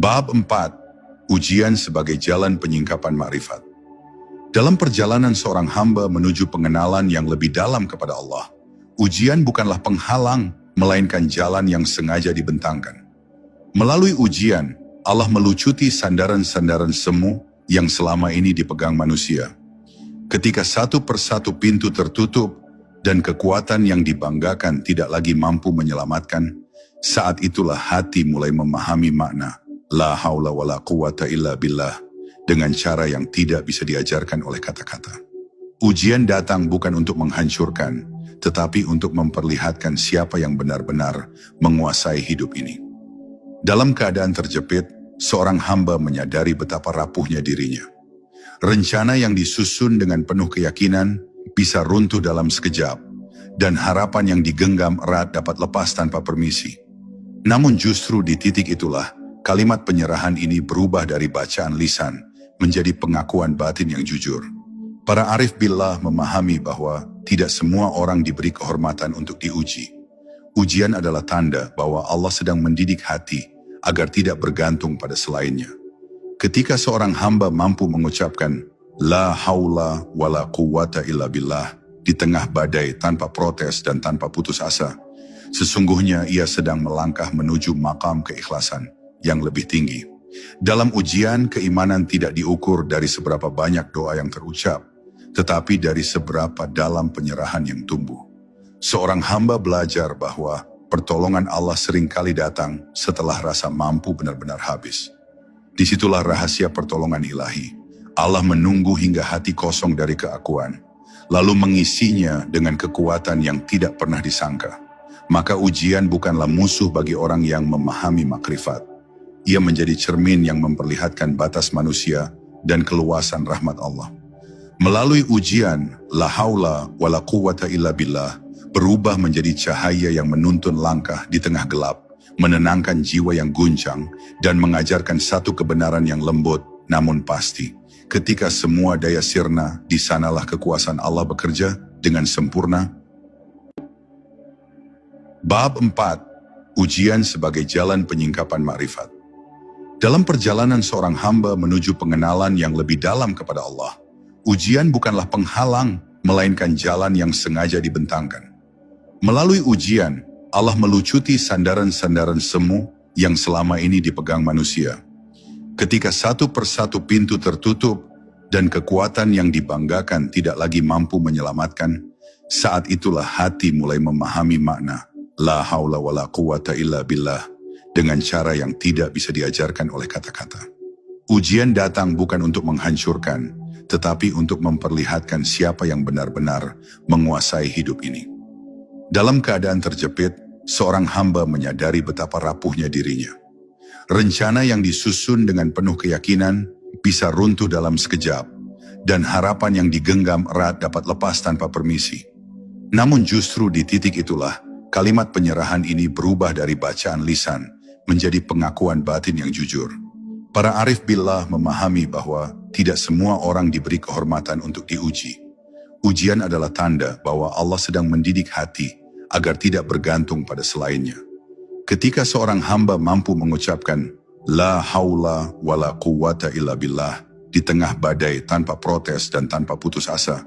Bab 4. Ujian sebagai jalan penyingkapan makrifat. Dalam perjalanan seorang hamba menuju pengenalan yang lebih dalam kepada Allah, ujian bukanlah penghalang, melainkan jalan yang sengaja dibentangkan. Melalui ujian, Allah melucuti sandaran-sandaran semu yang selama ini dipegang manusia. Ketika satu persatu pintu tertutup dan kekuatan yang dibanggakan tidak lagi mampu menyelamatkan, saat itulah hati mulai memahami makna la haula wala quwata illa billah dengan cara yang tidak bisa diajarkan oleh kata-kata. Ujian datang bukan untuk menghancurkan, tetapi untuk memperlihatkan siapa yang benar-benar menguasai hidup ini. Dalam keadaan terjepit, seorang hamba menyadari betapa rapuhnya dirinya. Rencana yang disusun dengan penuh keyakinan bisa runtuh dalam sekejap, dan harapan yang digenggam erat dapat lepas tanpa permisi. Namun justru di titik itulah, kalimat penyerahan ini berubah dari bacaan lisan menjadi pengakuan batin yang jujur. Para arif billah memahami bahwa tidak semua orang diberi kehormatan untuk diuji. Ujian adalah tanda bahwa Allah sedang mendidik hati agar tidak bergantung pada selainnya. Ketika seorang hamba mampu mengucapkan la haula wala quwata illa billah di tengah badai tanpa protes dan tanpa putus asa, sesungguhnya ia sedang melangkah menuju makam keikhlasan yang lebih tinggi. Dalam ujian, keimanan tidak diukur dari seberapa banyak doa yang terucap, tetapi dari seberapa dalam penyerahan yang tumbuh. Seorang hamba belajar bahwa pertolongan Allah seringkali datang setelah rasa mampu benar-benar habis. Disitulah rahasia pertolongan ilahi. Allah menunggu hingga hati kosong dari keakuan, lalu mengisinya dengan kekuatan yang tidak pernah disangka. Maka ujian bukanlah musuh bagi orang yang memahami makrifat. Ia menjadi cermin yang memperlihatkan batas manusia dan keluasan rahmat Allah. Melalui ujian, la haula wala quwata illa billah berubah menjadi cahaya yang menuntun langkah di tengah gelap, menenangkan jiwa yang guncang, dan mengajarkan satu kebenaran yang lembut namun pasti. Ketika semua daya sirna, di sanalah kekuasaan Allah bekerja dengan sempurna. Bab 4. Ujian sebagai jalan penyingkapan makrifat. Dalam perjalanan seorang hamba menuju pengenalan yang lebih dalam kepada Allah, ujian bukanlah penghalang, melainkan jalan yang sengaja dibentangkan. Melalui ujian, Allah melucuti sandaran-sandaran semu yang selama ini dipegang manusia. Ketika satu persatu pintu tertutup dan kekuatan yang dibanggakan tidak lagi mampu menyelamatkan, saat itulah hati mulai memahami makna la haula wala quwata illa billah dengan cara yang tidak bisa diajarkan oleh kata-kata. Ujian datang bukan untuk menghancurkan, tetapi untuk memperlihatkan siapa yang benar-benar menguasai hidup ini. Dalam keadaan terjepit, seorang hamba menyadari betapa rapuhnya dirinya. Rencana yang disusun dengan penuh keyakinan bisa runtuh dalam sekejap, dan harapan yang digenggam erat dapat lepas tanpa permisi. Namun justru di titik itulah, kalimat penyerahan ini berubah dari bacaan lisan menjadi pengakuan batin yang jujur. Para arif billah memahami bahwa tidak semua orang diberi kehormatan untuk diuji. Ujian adalah tanda bahwa Allah sedang mendidik hati agar tidak bergantung pada selainnya. Ketika seorang hamba mampu mengucapkan la haula wala quwata illa billah di tengah badai tanpa protes dan tanpa putus asa,